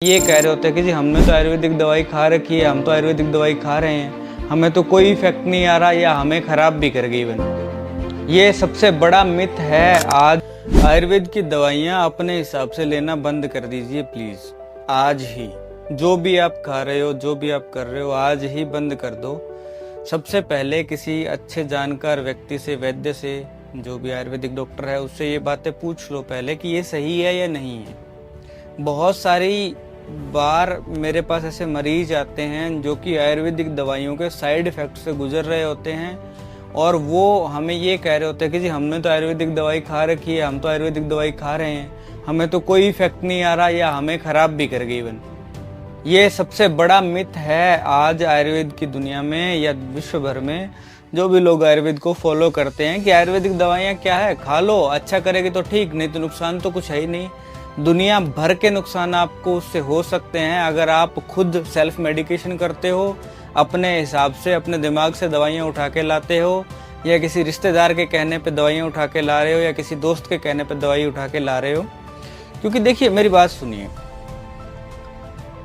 ये कह रहे होते हैं कि जी हमने तो आयुर्वेदिक दवाई खा रखी है, हम तो आयुर्वेदिक दवाई खा रहे हैं, हमें तो कोई इफेक्ट नहीं आ रहा या हमें खराब भी कर गई इवन। ये सबसे बड़ा मिथ है। आज आयुर्वेद की दवाइयाँ अपने हिसाब से लेना बंद कर दीजिए प्लीज। आज ही जो भी आप खा रहे हो, जो भी आप कर रहे हो, आज ही बंद कर दो। सबसे पहले किसी अच्छे जानकार व्यक्ति से, वैद्य से, जो भी आयुर्वेदिक डॉक्टर है, उससे ये बातें पूछ लो पहले कि ये सही है या नहीं है। बहुत सारी बार मेरे पास ऐसे मरीज आते हैं जो कि आयुर्वेदिक दवाइयों के साइड इफेक्ट से गुजर रहे होते हैं और वो हमें ये कह रहे होते हैं कि जी हमने तो आयुर्वेदिक दवाई खा रखी है, हम तो आयुर्वेदिक दवाई खा रहे हैं, हमें तो कोई इफेक्ट नहीं आ रहा या हमें खराब भी कर गई इवन। ये सबसे बड़ा मिथ है आज आयुर्वेद की दुनिया में या विश्व भर में। जो भी लोग आयुर्वेद को फॉलो करते हैं कि आयुर्वेदिक दवाइयाँ क्या है, खा लो, अच्छा करेगी तो ठीक, नहीं तो नुकसान तो कुछ है ही नहीं। दुनिया भर के नुकसान आपको उससे हो सकते हैं अगर आप खुद सेल्फ मेडिकेशन करते हो, अपने हिसाब से अपने दिमाग से दवाइयाँ उठा के लाते हो, या किसी रिश्तेदार के कहने पे दवाइयाँ उठा के ला रहे हो, या किसी दोस्त के कहने पे दवाई उठा के ला रहे हो। क्योंकि देखिए, मेरी बात सुनिए,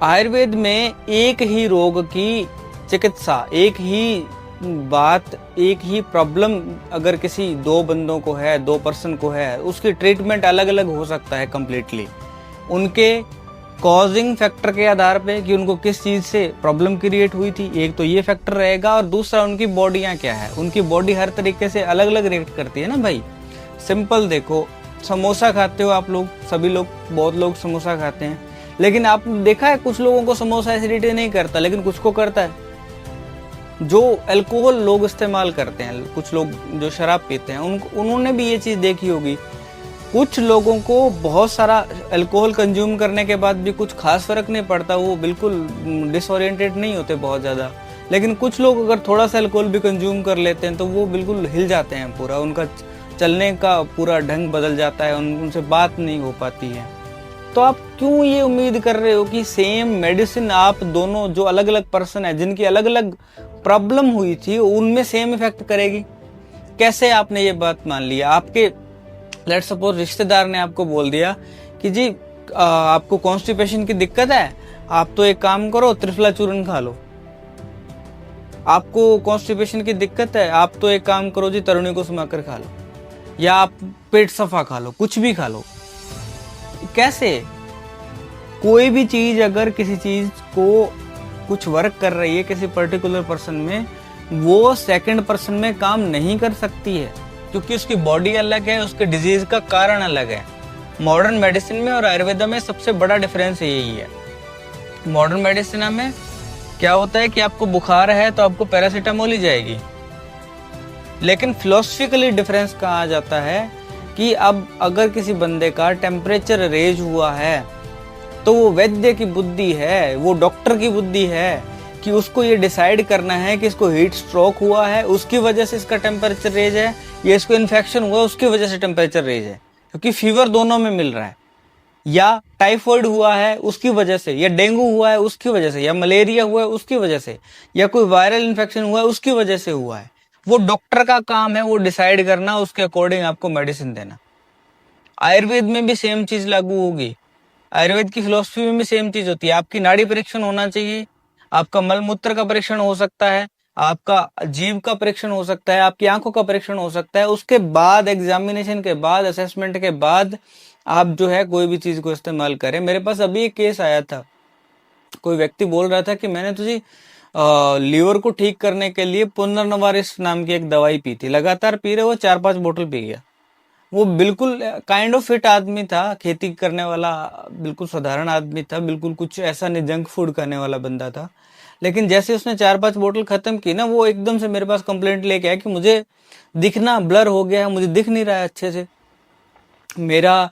आयुर्वेद में एक ही रोग की चिकित्सा, एक ही बात, एक ही प्रॉब्लम अगर किसी दो बंदों को है, दो पर्सन को है, उसकी ट्रीटमेंट अलग अलग हो सकता है कम्प्लीटली, उनके कॉजिंग फैक्टर के आधार पे कि उनको किस चीज़ से प्रॉब्लम क्रिएट हुई थी। एक तो ये फैक्टर रहेगा और दूसरा उनकी बॉडियाँ क्या है। उनकी बॉडी हर तरीके से अलग अलग रिएक्ट करती है ना भाई। सिंपल देखो, समोसा खाते हो आप लोग, सभी लोग, बहुत लोग समोसा खाते हैं, लेकिन आपने देखा है कुछ लोगों को समोसा एसिडिटी नहीं करता, लेकिन कुछ को करता है। जो अल्कोहल लोग इस्तेमाल करते हैं, कुछ लोग जो शराब पीते हैं, उन्होंने भी ये चीज़ देखी होगी। कुछ लोगों को बहुत सारा अल्कोहल कंज्यूम करने के बाद भी कुछ खास फर्क नहीं पड़ता, वो बिल्कुल डिसओरिएंटेड नहीं होते बहुत ज़्यादा। लेकिन कुछ लोग अगर थोड़ा सा अल्कोहल भी कंज्यूम कर लेते हैं तो वो बिल्कुल हिल जाते हैं, पूरा उनका चलने का पूरा ढंग बदल जाता है, उनसे बात नहीं हो पाती है। तो आप क्यों ये उम्मीद कर रहे हो कि सेम मेडिसिन आप दोनों, जो अलग अलग पर्सन है, जिनकी अलग अलग प्रॉब्लम हुई थी, उनमें सेम इफेक्ट करेगी? कैसे आपने ये बात मान लिया? आपके लेट्स सपोज रिश्तेदार ने आपको बोल दिया कि जी आपको कॉन्स्टिपेशन की दिक्कत है, आप तो एक काम करो, त्रिफला चूर्ण खा लो। आपको कॉन्स्टिपेशन की दिक्कत है, आप तो एक काम करो जी, तरुणी को समाकर खा लो, या आप पेट सफा खा लो, कुछ भी खा लो। कैसे? कोई भी चीज अगर किसी चीज को कुछ वर्क कर रही है किसी पर्टिकुलर पर्सन में, वो सेकंड पर्सन में काम नहीं कर सकती है, क्योंकि उसकी बॉडी अलग है, उसके डिजीज का कारण अलग है। मॉडर्न मेडिसिन में और आयुर्वेदा में सबसे बड़ा डिफरेंस यही है। मॉडर्न मेडिसिन में क्या होता है कि आपको बुखार है तो आपको पैरासीटामोल ही जाएगी, लेकिन फिलोसफिकली डिफरेंस कहाँ आ जाता है कि अब अगर किसी बंदे का टेम्परेचर रेज हुआ है तो वो वैद्य की बुद्धि है, वो डॉक्टर की बुद्धि है कि उसको ये डिसाइड करना है कि इसको हीट स्ट्रोक हुआ है उसकी वजह से इसका टेम्परेचर रेज है, या इसको इन्फेक्शन हुआ उसकी वजह से टेम्परेचर रेज है, क्योंकि फीवर दोनों में मिल रहा है, या टाइफाइड हुआ है उसकी वजह से, या डेंगू हुआ है उसकी वजह से, या मलेरिया हुआ है उसकी वजह से, या कोई वायरल इन्फेक्शन हुआ है उसकी वजह से हुआ है। वो डॉक्टर का काम है वो डिसाइड करना, उसके अकॉर्डिंग आपको मेडिसिन देना। आयुर्वेद में भी सेम चीज लागू होगी, आयुर्वेद की फिलोसफी में भी सेम चीज होती है। आपकी नाड़ी परीक्षण होना चाहिए, आपका मल मूत्र का परीक्षण हो सकता है, आपका जीभ का परीक्षण हो सकता है, आपकी आंखों का परीक्षण हो सकता है। उसके बाद एग्जामिनेशन के बाद, असेसमेंट के बाद आप जो है कोई भी चीज को इस्तेमाल करें। मेरे पास अभी एक केस आया था, कोई व्यक्ति बोल रहा था कि मैंने तुझे लीवर को ठीक करने के लिए पुनर्नवारिश नाम की एक दवाई पी थी, लगातार पी रहे, वो 4-5 बोतल पी गया। वो बिल्कुल काइंड ऑफ फिट आदमी था, खेती करने वाला बिल्कुल साधारण आदमी था, बिल्कुल कुछ ऐसा नहीं जंक फूड खाने वाला बंदा था। लेकिन जैसे उसने 4-5 बोतल खत्म की ना, वो एकदम से मेरे पास कंप्लेंट लेके आया कि मुझे दिखना ब्लर हो गया है, मुझे दिख नहीं रहा है अच्छे से, मेरा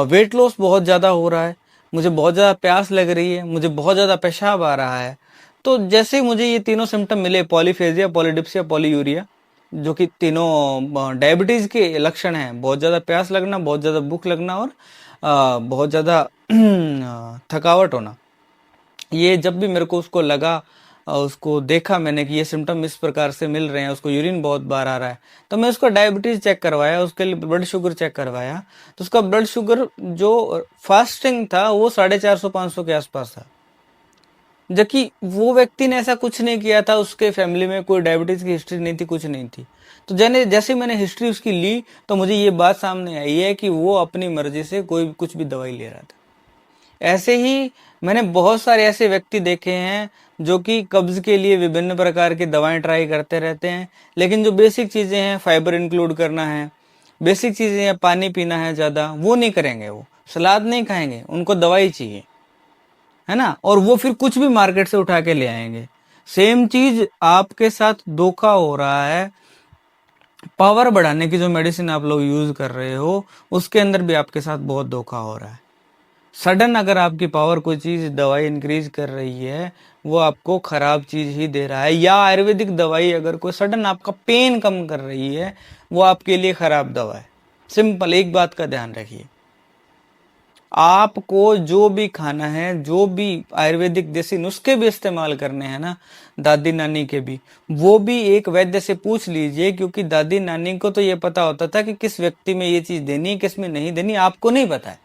वेट लॉस बहुत ज़्यादा हो रहा है, मुझे बहुत ज़्यादा प्यास लग रही है, मुझे बहुत ज़्यादा पेशाब आ रहा है। तो जैसे मुझे ये तीनों सिम्टम मिले, पॉलीफेजिया, पॉलीडिप्सिया, पॉलीयूरिया, जो कि तीनों डायबिटीज़ के लक्षण हैं, बहुत ज़्यादा प्यास लगना, बहुत ज़्यादा भूख लगना और बहुत ज़्यादा थकावट होना। ये जब भी मेरे को उसको लगा उसको देखा मैंने कि ये सिम्टम इस प्रकार से मिल रहे हैं, उसको यूरिन बहुत बार आ रहा है, तो मैं उसका डायबिटीज चेक करवाया, उसके लिए ब्लड शुगर चेक करवाया, तो उसका ब्लड शुगर जो फास्टिंग था वो 450-500 के आसपास था, जबकि वो व्यक्ति ने ऐसा कुछ नहीं किया था, उसके फैमिली में कोई डायबिटीज की हिस्ट्री नहीं थी, कुछ नहीं थी। तो जैसे मैंने हिस्ट्री उसकी ली तो मुझे ये बात सामने आई है कि वो अपनी मर्जी से कोई कुछ भी दवाई ले रहा था। ऐसे ही मैंने बहुत सारे ऐसे व्यक्ति देखे हैं जो कि कब्ज के लिए विभिन्न प्रकार की दवाएं ट्राई करते रहते हैं, लेकिन जो बेसिक चीजें हैं, फाइबर इंक्लूड करना है, बेसिक चीजें हैं, पानी पीना है ज्यादा, वो नहीं करेंगे, वो सलाद नहीं खाएंगे, उनको दवाई चाहिए, है ना, और वो फिर कुछ भी मार्केट से उठा के ले आएंगे। सेम चीज आपके साथ धोखा हो रहा है। पावर बढ़ाने की जो मेडिसिन आप लोग यूज कर रहे हो उसके अंदर भी आपके साथ बहुत धोखा हो रहा है। सडन अगर आपकी पावर कोई चीज दवाई इंक्रीज कर रही है, वो आपको खराब चीज ही दे रहा है। या आयुर्वेदिक दवाई अगर कोई सडन आपका पेन कम कर रही है, वो आपके लिए खराब दवा है। सिंपल एक बात का ध्यान रखिए, आपको जो भी खाना है, जो भी आयुर्वेदिक देसी नुस्खे भी इस्तेमाल करने हैं ना, दादी नानी के भी, वो भी एक वैद्य से पूछ लीजिए, क्योंकि दादी नानी को तो ये पता होता था कि किस व्यक्ति में ये चीज देनी, किस में नहीं देनी, आपको नहीं पता है।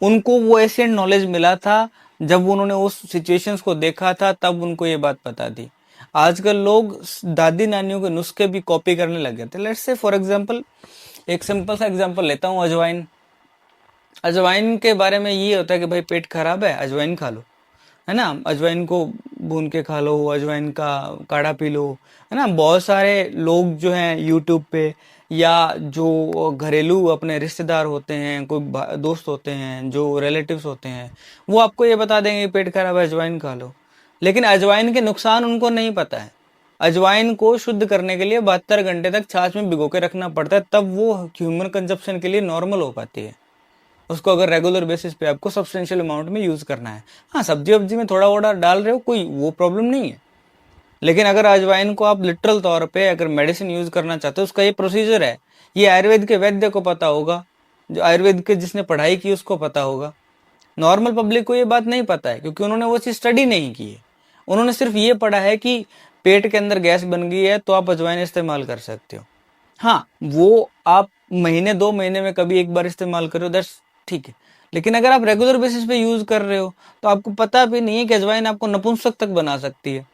उनको वो ऐसे नॉलेज मिला था जब उन्होंने उस सिचुएशंस को देखा था, तब उनको ये बात पता थी। आजकल लोग दादी नानियों के नुस्खे भी कॉपी करने लग गए थे। लेट्स से फॉर एग्जांपल, एक सिंपल सा एग्जांपल लेता हूँ, अजवाइन। अजवाइन के बारे में ये होता है कि भाई पेट खराब है, अजवाइन खा लो, है ना, अजवाइन को भून के खा लो, अजवाइन का काढ़ा पी लो, है ना। बहुत सारे लोग जो हैं यूट्यूब पे, या जो घरेलू अपने रिश्तेदार होते हैं, कोई दोस्त होते हैं, जो रिलेटिव्स होते हैं, वो आपको ये बता देंगे पेट खराब है अजवाइन खा लो, लेकिन अजवाइन के नुकसान उनको नहीं पता है। अजवाइन को शुद्ध करने के लिए 72 घंटे तक छाछ में भिगो के रखना पड़ता है, तब वो ह्यूमन कंजप्शन के लिए नॉर्मल हो पाती है। उसको अगर रेगुलर बेसिस पे आपको सब्सटेंशियल अमाउंट में यूज करना है, हाँ सब्जी वब्जी में थोड़ा वोड़ा डाल रहे हो, कोई वो प्रॉब्लम नहीं है। लेकिन अगर अजवाइन को आप लिटरल तौर पे अगर मेडिसिन यूज करना चाहते हो, उसका ये प्रोसीजर है, ये आयुर्वेद के वैद्य को पता होगा, जो आयुर्वेद के जिसने पढ़ाई की उसको पता होगा। नॉर्मल पब्लिक को ये बात नहीं पता है, क्योंकि उन्होंने वो चीज स्टडी नहीं की है। उन्होंने सिर्फ ये पढ़ा है कि पेट के अंदर गैस बन गई है तो आप अजवाइन इस्तेमाल कर सकते हो। हाँ, वो आप महीने 2 महीने में कभी एक बार इस्तेमाल करो, दैट्स ठीक है। लेकिन अगर आप रेगुलर बेसिस पे यूज कर रहे हो, तो आपको पता भी नहीं है कि अजवाइन आपको नपुंसक तक बना सकती है,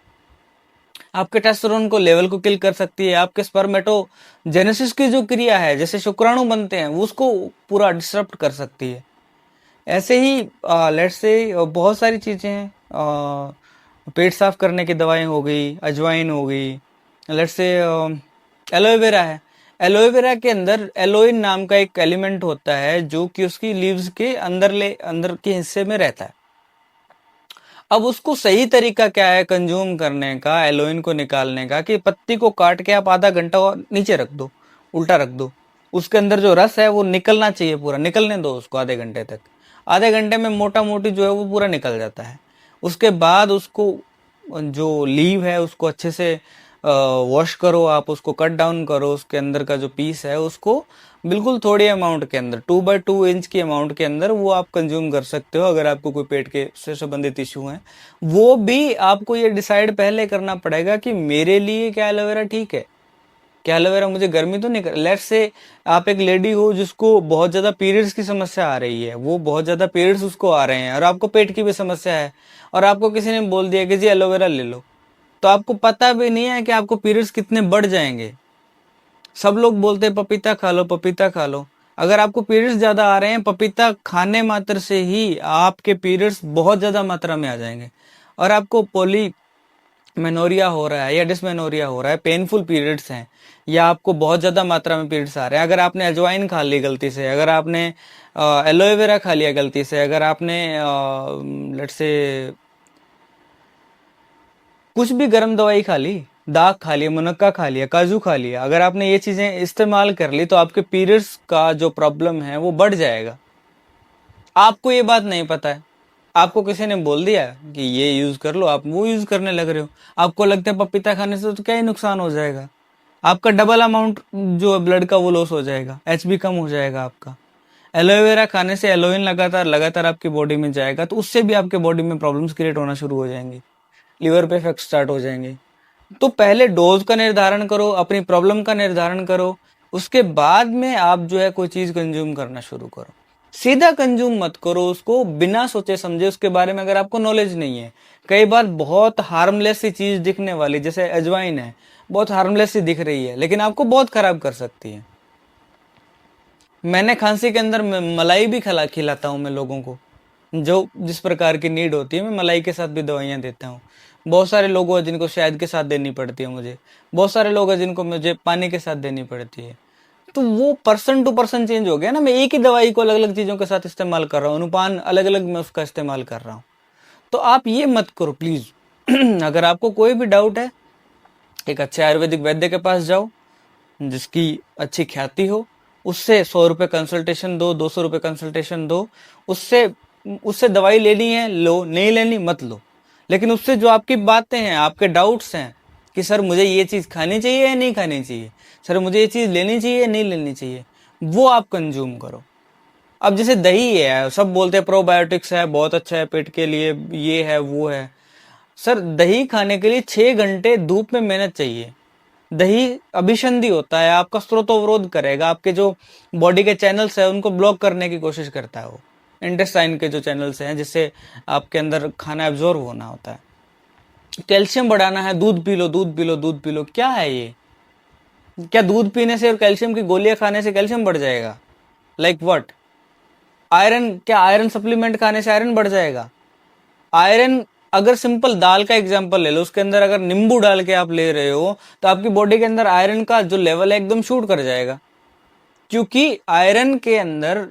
आपके टेस्टोस्टेरोन को लेवल को किल कर सकती है, आपके स्पर्मेटोजेनेसिस की जो क्रिया है, जैसे शुक्राणु बनते हैं, उसको पूरा डिस्टर्ब कर सकती है। ऐसे ही लेट्स से बहुत सारी चीजें हैं, पेट साफ करने की दवाएं हो गई, अजवाइन हो गई, लेट्स से एलोवेरा है। एलोवेरा के अंदर एलोइन नाम का एक एलिमेंट होता है जो कि उसकी लीव्स के अंदर के हिस्से में रहता है। अब उसको सही तरीका क्या है कंज्यूम करने का, एलोइन को निकालने का, कि पत्ती को काट के आप आधा घंटा नीचे रख दो, उल्टा रख दो, उसके अंदर जो रस है वो निकलना चाहिए, पूरा निकलने दो उसको आधे घंटे तक। आधे घंटे में मोटा मोटी जो है वो पूरा निकल जाता है। उसके बाद उसको जो लीव है उसको अच्छे से वॉश करो, आप उसको कट डाउन करो, उसके अंदर का जो पीस है उसको बिल्कुल थोड़ी अमाउंट के अंदर, 2x2 इंच की अमाउंट के अंदर वो आप कंज्यूम कर सकते हो, अगर आपको कोई पेट के से संबंधित इशू है। वो भी आपको ये डिसाइड पहले करना पड़ेगा कि मेरे लिए क्या एलोवेरा ठीक है, क्या एलोवेरा मुझे गर्मी तो नहीं कर। लेट्स से आप एक लेडी हो जिसको बहुत ज्यादा पीरियड्स की समस्या आ रही है, वो बहुत ज्यादा पीरियड्स उसको आ रहे हैं, और आपको पेट की भी समस्या है, और आपको किसी ने बोल दिया कि जी एलोवेरा ले लो, तो आपको पता भी नहीं है कि आपको पीरियड्स कितने बढ़ जाएंगे। सब लोग बोलते हैं पपीता खा लो, पपीता खा लो। अगर आपको पीरियड्स ज्यादा आ रहे हैं, पपीता खाने मात्र से ही आपके पीरियड्स बहुत ज्यादा मात्रा में आ जाएंगे, और आपको पॉली मेनोरिया हो रहा है या डिसमेनोरिया हो रहा है, पेनफुल पीरियड्स हैं, या आपको बहुत ज्यादा मात्रा में पीरियड्स आ रहे हैं, अगर आपने अजवाइन खा ली गलती से, अगर आपने एलोवेरा खा लिया गलती से, अगर आपने लेट्स से कुछ भी गर्म दवाई खा ली, दाग खा लिया, मुनक्का खा लिया, काजू खा लिया, अगर आपने ये चीजें इस्तेमाल कर ली, तो आपके पीरियड्स का जो प्रॉब्लम है वो बढ़ जाएगा। आपको ये बात नहीं पता है, आपको किसी ने बोल दिया कि ये यूज कर लो, आप वो यूज करने लग रहे हो। आपको लगता है पपीता खाने से तो क्या ही नुकसान हो जाएगा, आपका डबल अमाउंट जो ब्लड का वो लॉस हो जाएगा, एचबी कम हो जाएगा आपका। एलोवेरा खाने से एलोइन लगातार लगातार आपकी बॉडी में जाएगा, तो उससे भी आपके बॉडी में प्रॉब्लम्स क्रिएट होना शुरू हो जाएंगी। लीवर पे इफेक्ट स्टार्ट हो जाएंगे। तो पहले डोज का निर्धारण करो, अपनी प्रॉब्लम का निर्धारण करो, उसके बाद में आप जो है कोई चीज कंज्यूम करना शुरू करो। सीधा कंज्यूम मत करो उसको बिना सोचे समझे, उसके बारे में अगर आपको नॉलेज नहीं है। कई बार बहुत हार्मलेस सी चीज दिखने वाली, जैसे अजवाइन है, बहुत हार्मलेस सी दिख रही है लेकिन आपको बहुत खराब कर सकती है। मैंने खांसी के अंदर मलाई भी खिलाता हूँ मैं लोगों को, जो जिस प्रकार की नीड होती है मैं मलाई के साथ भी दवाइयाँ देता हूँ। बहुत सारे लोग हैं जिनको शहद के साथ देनी पड़ती है मुझे, बहुत सारे लोग हैं जिनको मुझे पानी के साथ देनी पड़ती है। तो वो पर्सन टू पर्सन चेंज हो गया ना, मैं एक ही दवाई को अलग अलग चीज़ों के साथ इस्तेमाल कर रहा हूँ, अनुपान अलग अलग मैं उसका इस्तेमाल कर रहा हूँ। तो आप ये मत करो प्लीज़। अगर आपको कोई भी डाउट है, एक अच्छे आयुर्वेदिक वैद्य के पास जाओ जिसकी अच्छी ख्याति हो, उससे 100 रुपये कंसल्टेशन दो, 200 रुपये कंसल्टेशन दो, उससे उससे दवाई लेनी है लो, नहीं लेनी मत लो। लेकिन उससे जो आपकी बातें हैं, आपके डाउट्स हैं कि सर मुझे ये चीज़ खानी चाहिए या नहीं खानी चाहिए, सर मुझे ये चीज़ लेनी चाहिए या नहीं लेनी चाहिए, वो आप कंज्यूम करो। अब जैसे दही है, सब बोलते हैं प्रोबायोटिक्स है, बहुत अच्छा है पेट के लिए, ये है वो है। सर दही खाने के लिए 6 घंटे धूप में मेहनत चाहिए। दही अभिसंधि होता है, आपका स्रोतोवरोध करेगा, आपके जो बॉडी के चैनल्स है उनको ब्लॉक करने की कोशिश करता है। वो इंटेस्टाइन के जो चैनल्स हैं जिससे आपके अंदर खाना एब्जॉर्ब होना होता है। कैल्शियम बढ़ाना है, दूध पी लो, दूध पी लो, दूध पी लो, क्या है ये? क्या दूध पीने से और कैल्शियम की गोलियां खाने से कैल्शियम बढ़ जाएगा? Like what? आयरन, क्या आयरन सप्लीमेंट खाने से आयरन बढ़ जाएगा? आयरन, अगर सिंपल दाल का एग्जांपल ले लो, उसके अंदर अगर नींबू डाल के आप ले रहे हो तो आपकी बॉडी के अंदर आयरन का जो लेवल है एकदम शूट कर जाएगा, क्योंकि आयरन के अंदर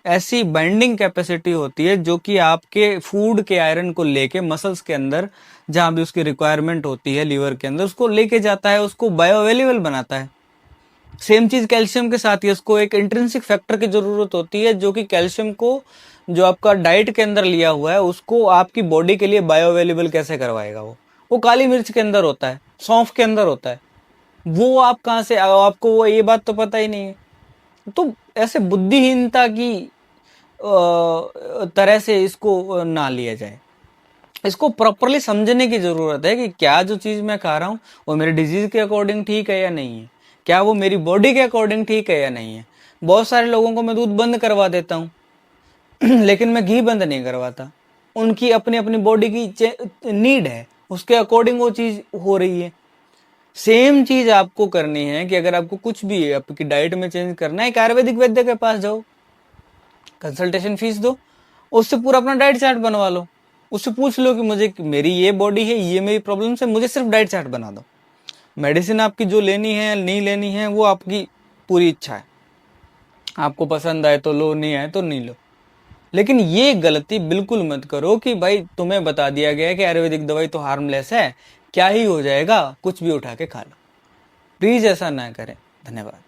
ऐसी बाइंडिंग कैपेसिटी होती है जो कि आपके फूड के आयरन को लेके मसल्स के अंदर जहां भी उसकी रिक्वायरमेंट होती है लीवर के अंदर, उसको लेके जाता है, उसको बायो अवेलेबल बनाता है। सेम चीज कैल्शियम के साथ ही, उसको एक इंट्रिंसिक फैक्टर की जरूरत होती है जो कि कैल्शियम को जो आपका डाइट के अंदर लिया हुआ है उसको आपकी बॉडी के लिए बायो अवेलेबल कैसे करवाएगा? वो काली मिर्च के अंदर होता है, सौंफ के अंदर होता है। वो आप कहाँ से, आपको वो ये बात तो पता ही नहीं है। तो ऐसे बुद्धिहीनता की तरह से इसको ना लिया जाए। इसको प्रॉपरली समझने की जरूरत है कि क्या जो चीज मैं खा रहा हूँ वो मेरे डिजीज के अकॉर्डिंग ठीक है या नहीं है, क्या वो मेरी बॉडी के अकॉर्डिंग ठीक है या नहीं है। बहुत सारे लोगों को मैं दूध बंद करवा देता हूँ लेकिन मैं घी बंद नहीं करवाता। उनकी अपनी अपनी बॉडी की नीड है, उसके अकॉर्डिंग वो चीज हो रही है। सेम चीज आपको करनी है कि अगर आपको कुछ भी आपकी डाइट में चेंज करना है, एक आयुर्वेदिक वैद्य के पास जाओ, कंसल्टेशन फीस दो, उससे पूरा अपना डाइट चार्ट बनवा लो। उससे पूछ लो कि मुझे, मेरी ये बॉडी है, ये मेरी प्रॉब्लम्स है, मुझे सिर्फ डाइट चार्ट बना दो। मेडिसिन आपकी जो लेनी है नहीं लेनी है वो आपकी पूरी इच्छा है, आपको पसंद आए तो लो, नहीं आए तो नहीं लो। लेकिन ये गलती बिल्कुल मत करो कि भाई तुम्हें बता दिया गया है कि आयुर्वेदिक दवाई तो हार्मलेस है, क्या ही हो जाएगा, कुछ भी उठा के खा लो। प्लीज ऐसा ना करें। धन्यवाद।